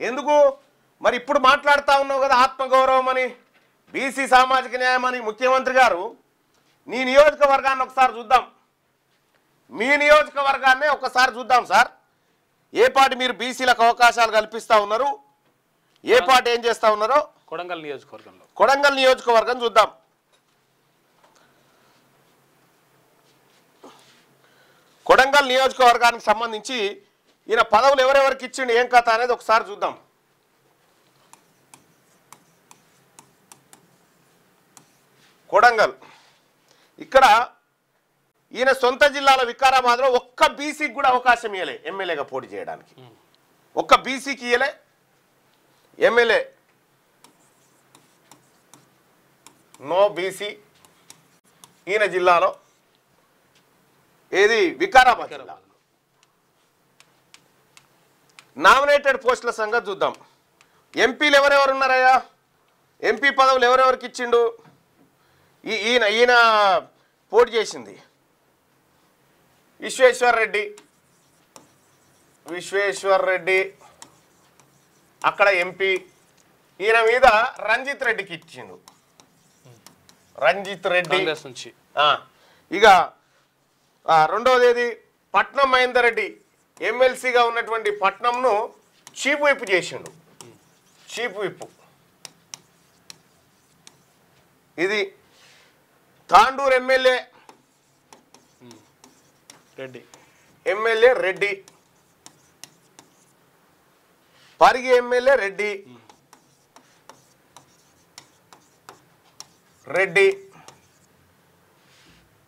ఎందుకు మరి ఇప్పుడు మాట్లాడుతూ ఉన్నావు కదా ఆత్మగౌరవం అని బీసీ సామాజిక న్యాయం అని ముఖ్యమంత్రి గారు నీ నియోజకవర్గాన్ని ఒకసారి చూద్దాం మీ నియోజకవర్గాన్నే ఒకసారి చూద్దాం సార్ ఏ పార్టీ మీరు బీసీలకు అవకాశాలు కల్పిస్తూ ఉన్నారు ఏ పార్టీ ఏం చేస్తూ ఉన్నారో కొడంగల్ నియోజకవర్గం చూద్దాం కొడంగల్ నియోజకవర్గానికి సంబంధించి ఈయన పదవులు ఎవరెవరికి ఇచ్చిండు ఏం కథ అనేది ఒకసారి చూద్దాం కొడంగల్ ఇక్కడ ఈయన సొంత జిల్లాల వికారాబాద్లో ఒక్క బీసీకి కూడా అవకాశం ఇవ్వలే ఎమ్మెల్యేగా పోటీ చేయడానికి ఒక్క బీసీకి ఇవ్వలే ఎమ్మెల్యే నో బీసీ ఈయన జిల్లాలో ఏది వికారాబాద్ జిల్లా నామినేటెడ్ పోస్టుల సంగతి చూద్దాం ఎంపీలు ఎవరెవరు ఉన్నారయ్యా ఎంపీ పదవులు ఎవరెవరికి ఇచ్చిండు ఈయన పోటీ చేసింది విశ్వేశ్వర్ రెడ్డి అక్కడ ఎంపీ ఈయన మీద రంజిత్ రెడ్డికి ఇచ్చిండు రంజిత్ రెడ్డి నుంచి ఇక రెండవది ఏది పట్నం మహేందర్ రెడ్డి ఎమ్మెల్సీగా ఉన్నటువంటి పట్నంను చీఫ్ విప్ చేసిండు చీఫ్ విప్ ఇది తాండూరు ఎమ్మెల్యే రెడ్డి పరిగి ఎమ్మెల్యే రెడ్డి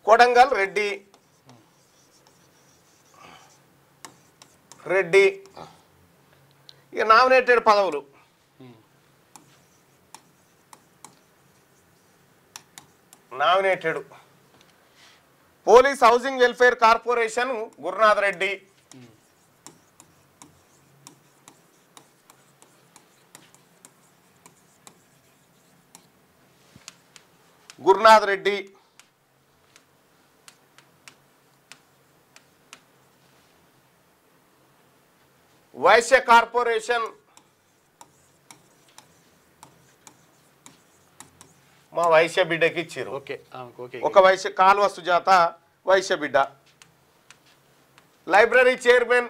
కొడంగల్ రెడ్డి ఇక నామినేటెడ్ పదవులు nominated police housing welfare corporation Gurunath Reddy Vysya corporation మా వైశ్య బిడ్డకి ఇచ్చారు ఒక వైశ్య కాల్వ సుజాత వైశ్య బిడ్డ లైబ్రరీ చైర్మన్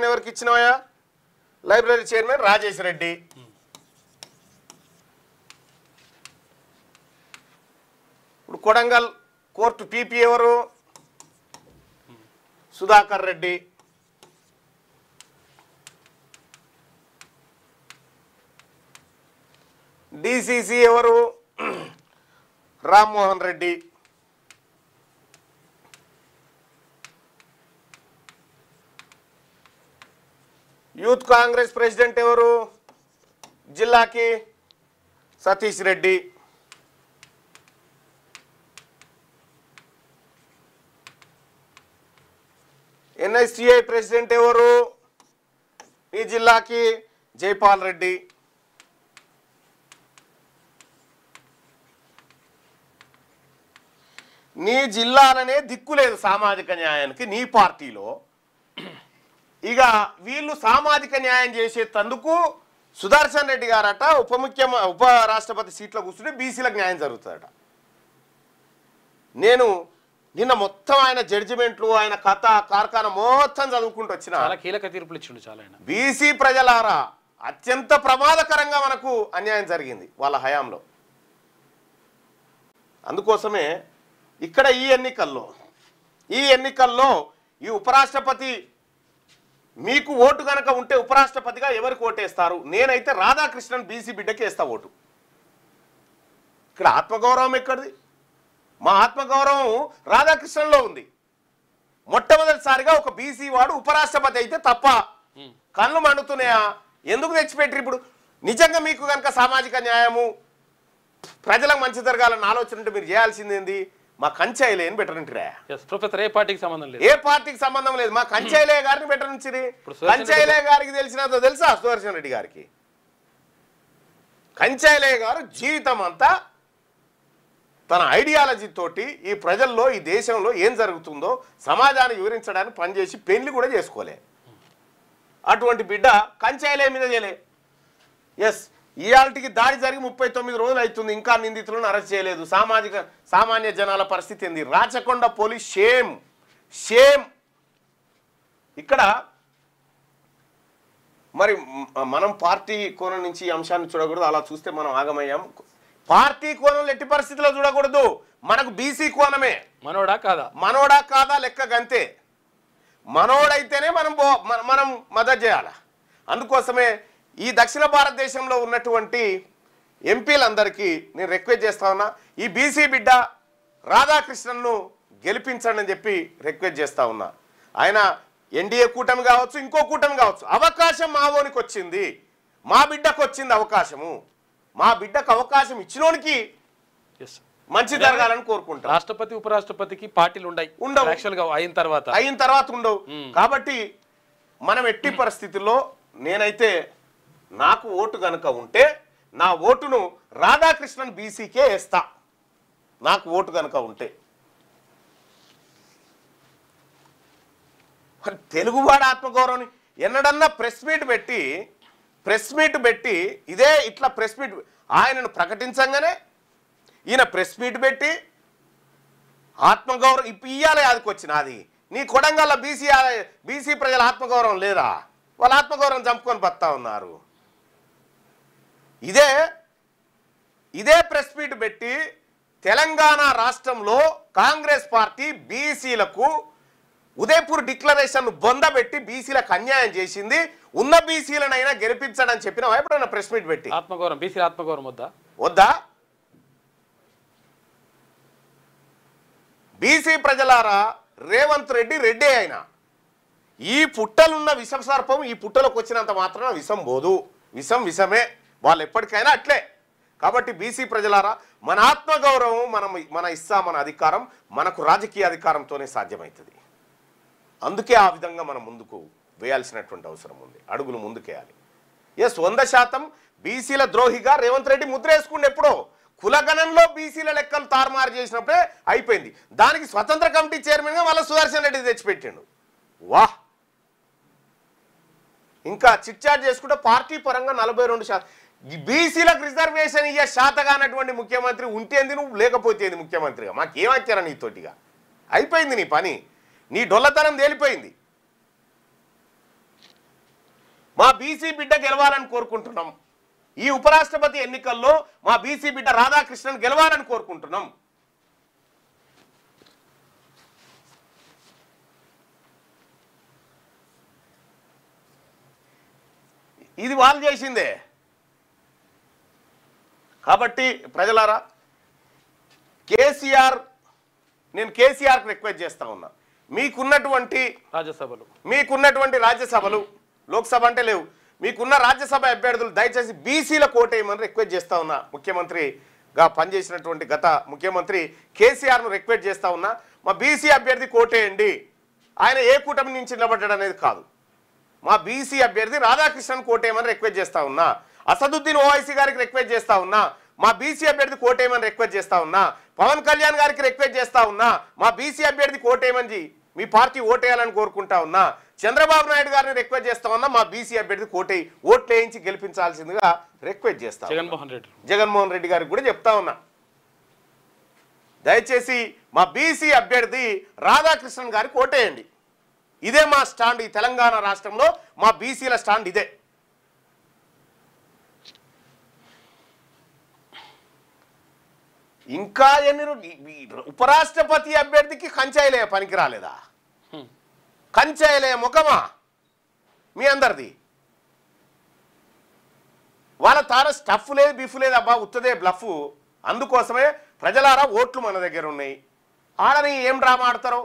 ఎవరికి ఇచ్చినవయా లైబ్రరీ చైర్మన్ రాజేష్ రెడ్డి ఇప్పుడు కొడంగల్ కోర్టు పీపీ ఎవరు సుధాకర్ రెడ్డి డిసిసి ఎవరు రామ్మోహన్ రెడ్డి యూత్ కాంగ్రెస్ ప్రెసిడెంట్ ఎవరు జిల్లాకి సతీష్ రెడ్డి ఎన్ఎస్టిఐ ప్రెసిడెంట్ ఎవరు ఈ జిల్లాకి జైపాల్ రెడ్డి నీ జిల్లాలనే దిక్కు లేదు సామాజిక న్యాయానికి నీ పార్టీలో ఇక వీళ్ళు సామాజిక న్యాయం చేసేందుకు సుదర్శన్ రెడ్డి గారట ఉప రాష్ట్రపతి సీట్లో కూర్చుంటే బీసీలకు న్యాయం జరుగుతుందట నేను నిన్న మొత్తం ఆయన జడ్జిమెంట్లు ఆయన కథ కార్ఖానా మొత్తం చదువుకుంటూ వచ్చిన కీలక తీర్పులు ఇచ్చిండు చాలా బీసీ ప్రజలారా అత్యంత ప్రమాదకరంగా మనకు అన్యాయం జరిగింది వాళ్ళ హయాంలో అందుకోసమే ఇక్కడ ఈ ఎన్నికల్లో ఈ ఉపరాష్ట్రపతి మీకు ఓటు కనుక ఉంటే ఉపరాష్ట్రపతిగా ఎవరికి ఓటేస్తారు నేనైతే రాధాకృష్ణన్ బీసీ బిడ్డకి వేస్తా ఓటు ఇక్కడ ఆత్మగౌరవం ఎక్కడిది మా ఆత్మగౌరవం రాధాకృష్ణన్లో ఉంది మొట్టమొదటిసారిగా ఒక బీసీ వాడు ఉపరాష్ట్రపతి అయితే తప్ప కళ్ళు మండుతున్నాయా ఎందుకు తెచ్చిపెట్టారు ఇప్పుడు నిజంగా మీకు కనుక సామాజిక న్యాయము ప్రజలకు మంచి జరగాలన్న ఆలోచన ఉంటే మీరు చేయాల్సిందేంది మా కంచాయిలే అని బెటరంటారా ప్రొఫెసర్ ఏ పార్టీకి సంబంధం లేదు ఏ పార్టీకి సంబంధం లేదు మా కంచాయిలే గారిని బెటరించిరి కంచాయిలే గారికి తెలిసినదో తెలుసా సుదర్శన్ రెడ్డి గారికి కంచాయిలే గారు జీవితం అంతా తన ఐడియాలజీ తోటి ఈ ప్రజల్లో ఈ దేశంలో ఏం జరుగుతుందో సమాజాన్ని వివరించడానికి పనిచేసి పెళ్లి కూడా చేసుకోలే. అటువంటి బిడ్డ కంచాయిలే మీద చేయలే. ఎస్, ఇయాల్టికి దాడి జరిగి 39 రోజులు అవుతుంది, ఇంకా నిందితులను అరెస్ట్ చేయలేదు. సామాన్య జనాల పరిస్థితి ఏంది? Rachakonda police shame shame. ఇక్కడ మరి మనం పార్టీ కోణం నుంచి ఈ అంశాన్ని చూడకూడదు. అలా చూస్తే మనం ఆగమయ్యాం. పార్టీ కోణంలో ఎట్టి పరిస్థితిలో చూడకూడదు. మనకు బీసీ కోణమే. మనోడా కాదా లెక్క గంతే. మనోడైతేనే మనం మద్దతు చేయాలి. అందుకోసమే ఈ దక్షిణ భారతదేశంలో ఉన్నటువంటి ఎంపీలందరికీ నేను రిక్వెస్ట్ చేస్తా ఉన్నా, ఈ బీసీ బిడ్డ రాధాకృష్ణన్ను గెలిపించండి అని చెప్పి రిక్వెస్ట్ చేస్తా ఉన్నా. ఆయన ఎన్డీఏ కూటమి కావచ్చు, ఇంకో కూటమి కావచ్చు, అవకాశం మా ఓనికి వచ్చింది, మా బిడ్డకు వచ్చింది అవకాశము. మా బిడ్డకు అవకాశం ఇచ్చినోనికి మంచి జరగాలని కోరుకుంటాం. రాష్ట్రపతి ఉపరాష్ట్రపతికి పార్టీలు ఉండవు అయిన తర్వాత ఉండవు. కాబట్టి మనం ఎట్టి పరిస్థితుల్లో నేనైతే నాకు ఓటు గనక ఉంటే నా ఓటును రాధాకృష్ణన్ బీసీకే వేస్తా. నాకు ఓటు గనక ఉంటే తెలుగువాడ ఆత్మగౌరవం ఎన్నడన్నా ప్రెస్ మీట్ పెట్టి ఇదే ఇట్లా ప్రెస్ మీట్ ఆయనను ప్రకటించంగానే ఈయన ప్రెస్ మీట్ పెట్టి ఆత్మగౌరవం ఇయ్యాలి. అదికొచ్చిన అది నీ కొడంగల్ల బీసీ ప్రజల ఆత్మగౌరవం లేదా? వాళ్ళ ఆత్మగౌరవం చంపుకొని బతా ఉన్నారు. ఇదే ప్రెస్ మీట్ పెట్టి తెలంగాణ రాష్ట్రంలో కాంగ్రెస్ పార్టీ బీసీలకు ఉదయపూర్ డిక్లరేషన్ బొందబెట్టి బీసీలకు అన్యాయం చేసింది. ఉన్న బీసీలనైనా గెలిపించడని చెప్పిన ఎప్పుడైనా ప్రెస్ మీట్ పెట్టి బీసీ ఆత్మగౌరవం వద్దా? బీసీ ప్రజలారా, రేవంత్ రెడ్డి అయినా ఈ పుట్టలున్న విషసర్పం ఈ పుట్టలోకి వచ్చినంత మాత్రాన విషం పోదు. విషమే. వాళ్ళు ఎప్పటికైనా అట్లే. కాబట్టి బీసీ ప్రజలారా, మన ఆత్మగౌరవం మన మన అధికారం మనకు రాజకీయ అధికారంతోనే సాధ్యమవుతుంది. అందుకే ఆ విధంగా మనం ముందుకు వేయాల్సినటువంటి అవసరం ఉంది. అడుగులు ముందుకేయాలి. ఎస్, 100% బీసీల ద్రోహిగా రేవంత్ రెడ్డి ముద్ర వేసుకుంటే ఎప్పుడో కులగణంలో బీసీల లెక్కలు తారుమారు చేసినప్పుడే అయిపోయింది. దానికి స్వతంత్ర కమిటీ చైర్మన్గా వాళ్ళ సుదర్శన్ రెడ్డి తెచ్చిపెట్టిండు. వాహ్! ఇంకా చిట్చాట్ చేసుకుంటే పార్టీ పరంగా 42% బీసీలకు రిజర్వేషన్ ఇయ్యే శాతగానటువంటి ముఖ్యమంత్రి ఉంటేంది నువ్వు, లేకపోతేంది ముఖ్యమంత్రిగా. మాకేమచ్చారా నీతోటిగా? అయిపోయింది నీ పని. నీ డొల్లతనం తేలిపోయింది. మా బీసీ బిడ్డ గెలవాలని కోరుకుంటున్నాం. ఈ ఉపరాష్ట్రపతి ఎన్నికల్లో మా బీసీ బిడ్డ రాధాకృష్ణన్ గెలవాలని కోరుకుంటున్నాం. ఇది వాళ్ళు చేసిందే. కాబట్టి ప్రజలారా, నేను కేసీఆర్కి రిక్వెస్ట్ చేస్తా ఉన్నా, మీకున్నటువంటి రాజ్యసభలు, లోక్సభ అంటే లేవు, మీకున్న రాజ్యసభ అభ్యర్థులు దయచేసి బీసీలకు ఓటేయమని రిక్వెస్ట్ చేస్తా ఉన్నా. ముఖ్యమంత్రిగా పనిచేసినటువంటి గత ముఖ్యమంత్రి కేసీఆర్ను రిక్వెస్ట్ చేస్తా ఉన్నా, మా బీసీ అభ్యర్థికి ఓటేయండి. ఆయన ఏ కూటమి నుంచి నిలబడ్డాడు అనేది కాదు, మా బీసీ అభ్యర్థి రాధాకృష్ణన్ కోటేయమని రిక్వెస్ట్ చేస్తా ఉన్నా. అసదుద్దీన్ ఓవైసీ గారికి రిక్వెస్ట్ చేస్తా ఉన్నా, మా బీసీ అభ్యర్థి కోటేయమని రిక్వెస్ట్ చేస్తా ఉన్నా. పవన్ కళ్యాణ్ గారికి రిక్వెస్ట్ చేస్తా ఉన్నా, మా బీసీ అభ్యర్థి కోటేయమని మీ పార్టీ ఓటేయాలని కోరుకుంటా ఉన్నా. చంద్రబాబు నాయుడు గారిని రిక్వెస్ట్ చేస్తా ఉన్నా, మా బీసీ అభ్యర్థి ఓట్లు వేయించి గెలిపించాల్సిందిగా రిక్వెస్ట్ చేస్తా. జగన్మోహన్ రెడ్డి గారికి కూడా చెప్తా ఉన్నా, దయచేసి మా బీసీ అభ్యర్థి రాధాకృష్ణన్ గారికి ఓటేయండి. ఇదే మా స్టాండ్. ఈ తెలంగాణ రాష్ట్రంలో మా బీసీల స్టాండ్ ఇదే. ఇంకా ఉపరాష్ట్రపతి అభ్యర్థికి కంచాయిలే పనికి రాలేదా? కంచాయిలే ముఖమా మీ అందరిది? వాళ్ళ తార స్టఫ్ లేదు, బిఫ్ లేదు, అబ్బా ఉత్తదే బ్లఫ్. అందుకోసమే ప్రజలారా, ఓట్లు మన దగ్గర ఉన్నాయి. ఆడని ఏం డ్రామా ఆడతారో.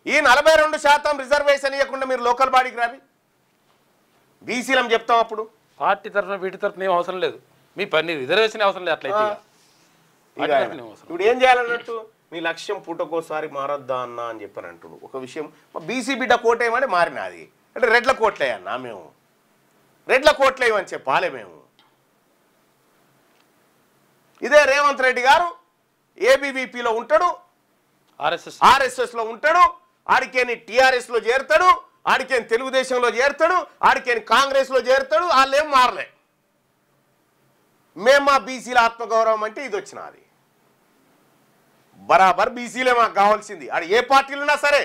ఈ 42% రిజర్వేషన్ ఇవ్వకుండా మీరు లోకల్ బాడీకి రావి, బీసీలం చెప్తాం. అప్పుడు పార్టీ తరఫున వీటి తరఫున ఏం అవసరం లేదు, మీ పని రిజర్వేషన్ అవసరం లేదు. అట్లయితే ఇప్పుడు ఏం చేయాలన్నట్టు, మీ లక్ష్యం పూటకోసారి మారొద్దా అన్న అని చెప్పని అంటుడు. ఒక విషయం, మా బీసీ బిడ్డ కోటేయమని మారినది అంటే రెడ్ల కోట్లే అన్నా, మేము రెడ్ల కోట్లేయమని చెప్పాలి మేము. ఇదే రేవంత్ రెడ్డి గారు ఏబీవీపీలో ఉంటాడు, ఆర్ఎస్ఎస్లో ఉంటాడు, ఆడికేని టీఆర్ఎస్లో చేరుతాడు, ఆడికేని తెలుగుదేశంలో చేరుతాడు, ఆడికేని కాంగ్రెస్లో చేరుతాడు. వాళ్ళేం మారలే. మేము మా బీసీల ఆత్మగౌరవం అంటే ఇది వచ్చినది. బరాబర్ బీసీలే మాకు కావాల్సింది. ఆడ ఏ పార్టీలు ఉన్నా సరే,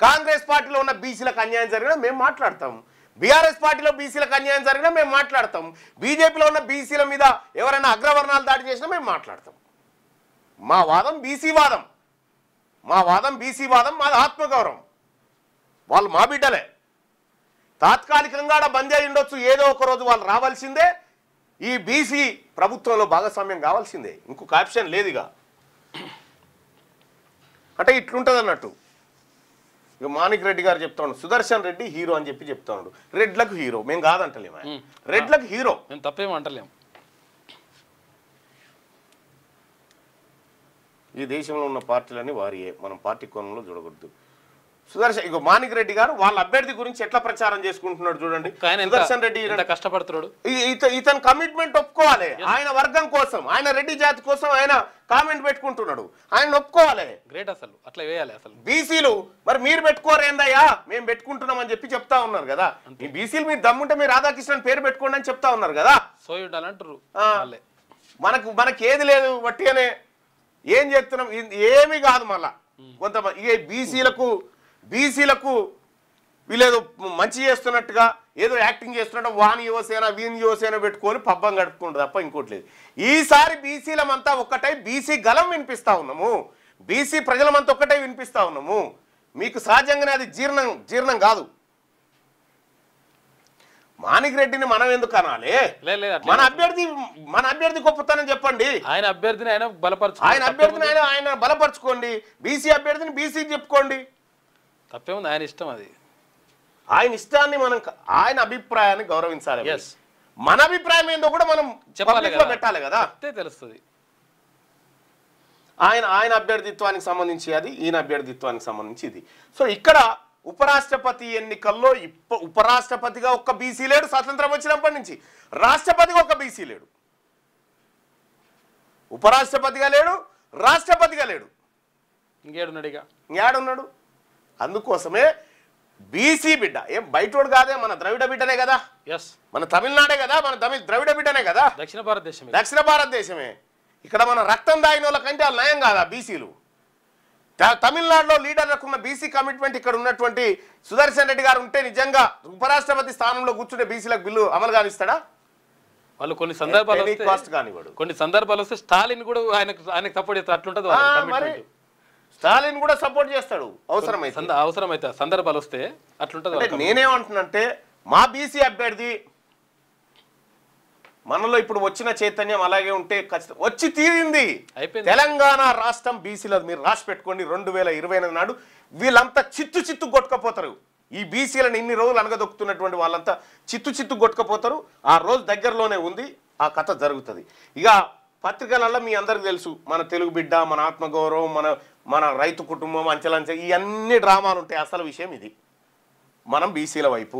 కాంగ్రెస్ పార్టీలో ఉన్న బీసీలకు అన్యాయం జరిగినా మేము మాట్లాడతాం, బీఆర్ఎస్ పార్టీలో బీసీలకు అన్యాయం జరిగినా మేము మాట్లాడతాం, బీజేపీలో ఉన్న బీసీల మీద ఎవరైనా అగ్రవర్ణాలు దాడి చేసినా మేము మాట్లాడతాం. మా వాదం బీసీ వాదం, మాది ఆత్మగౌరవం. వాళ్ళు మా బిడ్డలే. తాత్కాలికంగా బంద్ అయి ఉండొచ్చు, ఏదో ఒక రోజు వాళ్ళు రావాల్సిందే. ఈ బీసీ ప్రభుత్వంలో భాగస్వామ్యం కావాల్సిందే, ఇంకొక ఆప్షన్ లేదుగా. అంటే ఇట్లుంటుంది అన్నట్టు. ఇక మాణిక్ రెడ్డి గారు చెప్తా ఉన్నాడు, సుదర్శన్ రెడ్డి హీరో అని చెప్తా ఉన్నాడు. రెడ్లకు హీరో మేము కాదంటలేము, రెడ్లకు హీరో మేము తప్పేమంటలేము. ఈ దేశంలో ఉన్న పార్టీలన్నీ వారియే, మనం పార్టీ కోణంలో చూడకూడదు. సుదర్శన్ ఇక మాణిక్ రెడ్డి గారు వాళ్ళ అభ్యర్థి గురించి ఎట్లా ప్రచారం చేసుకుంటున్నాడు చూడండి. సుదర్శన్ రెడ్డి కష్టపడుతున్నాడు. ఇతను కమిట్మెంట్ ఒప్పుకోవాలి. ఆయన వర్గం కోసం, ఆయన రెడ్డి జాతి కోసం ఆయన కామెంట్ పెట్టుకుంటున్నాడు. ఆయన ఒప్పుకోవాలి. గ్రేట్. అసలు అట్లా వేయాలి. అసలు బీసీలు మరి మీరు పెట్టుకోరేందయ్యా, మేము పెట్టుకుంటున్నాం అని చెప్తా ఉన్నారు కదా. ఈ బీసీలు మీరు దమ్ముంటే మీరు రాధాకృష్ణన్ పేరు పెట్టుకోండి అని చెప్తా ఉన్నారు కదా. సోయి ఉండాలంటారు. మనకి ఏది లేదు, వట్టిగానే ఏం చేస్తున్నాం ఏమీ కాదు. మళ్ళా కొంతమంది ఇక బీసీలకు వీళ్ళేదో మంచి చేస్తున్నట్టుగా ఏదో యాక్టింగ్ చేస్తున్నట్టు వాని యువసేన వీని యువసేన పెట్టుకొని పబ్బం గడుపుకుంటుంది తప్ప ఇంకోటి లేదు. ఈసారి బీసీలమంతా ఒక్కటై బీసీ గలం వినిపిస్తా ఉన్నాము, బీసీ ప్రజలమంతా ఒక్కటై వినిపిస్తా ఉన్నాము. మీకు సహజంగానే అది జీర్ణం కాదు. మాణిక్ రెడ్డిని మనం ఎందుకు అనాలి? మన అభ్యర్థి గొప్పతనం చెప్పండి. ఆయన అభ్యర్థిని ఆయన బలపరచుకోండి. బీసీ అభ్యర్థిని బీసీ చెప్పుకోండి. తప్పేముంది, ఆయన ఇష్టం. అది ఆయన ఇష్టాన్ని మనం, ఆయన అభిప్రాయాన్ని గౌరవించాలి. మన అభిప్రాయం ఏందో కూడా మనం పెట్టాలి కదా, తెలుస్తుంది. ఆయన అభ్యర్థిత్వానికి సంబంధించి అది, ఈయన అభ్యర్థిత్వానికి సంబంధించి ఇది. సో ఇక్కడ ఉపరాష్ట్రపతి ఎన్నికల్లో ఉపరాష్ట్రపతిగా ఒక్క బీసీ లేడు. స్వాతంత్రం వచ్చినప్పటి నుంచి రాష్ట్రపతిగా ఒక్క బీసీ లేడు. ఉపరాష్ట్రపతిగా లేడు, రాష్ట్రపతిగా లేడు. ఇంకేడున్నాడు? అందుకోసమే బీసీ బిడ్డ, ఏం బయటోడు కాదే, మన ద్రవిడ బిడ్డనే కదా, మన తమిళనాడే కదా, మన ద్రవిడ బిడ్డనే కదా, దక్షిణ భారతదేశమే. ఇక్కడ మన రక్తం దాగిన వాళ్ళ కంటే వాళ్ళు నయం కాదా బీసీలు? తమిళనాడులో లీడర్లకు ఉన్న బీసీ కమిట్మెంట్ ఇక్కడ ఉన్నటువంటి సుదర్శన్ రెడ్డి గారు ఉంటే నిజంగా ఉపరాష్ట్రపతి స్థానంలో కూర్చుంటే బీసీలకు బిల్లు అమలు కానిస్తాడా? వాళ్ళు కొన్ని సందర్భాలు వస్తే స్టాలిన్ కూడా ఆయనకు సపోర్ట్ చేస్తారు. అట్లుంటది. స్టాలిన్ కూడా సపోర్ట్ చేస్తాడు అవసరమైతే సందర్భాలు వస్తే అట్లుంటది. నేనేమంటున్నంటే మా బీసీ అభ్యర్థి మనలో ఇప్పుడు వచ్చిన చైతన్యం అలాగే ఉంటే ఖచ్చితంగా వచ్చి తీరింది. తెలంగాణ రాష్ట్రం బీసీలో మీరు రాసి పెట్టుకోండి. 2028 నాడు వీళ్ళంతా చిత్తు కొట్టుకపోతారు. ఈ బీసీలను ఇన్ని రోజులు అనగదొక్కుతున్నటువంటి వాళ్ళంతా చిత్తు కొట్టుకపోతారు. ఆ రోజు దగ్గరలోనే ఉంది, ఆ కథ జరుగుతుంది. ఇక పత్రికలలో మీ అందరికి తెలుసు, మన తెలుగు బిడ్డ, మన ఆత్మగౌరవం, మన రైతు కుటుంబం, అంచెలంచె ఇవన్నీ డ్రామాలు ఉంటాయి. అసలు విషయం ఇది. మనం బీసీల వైపు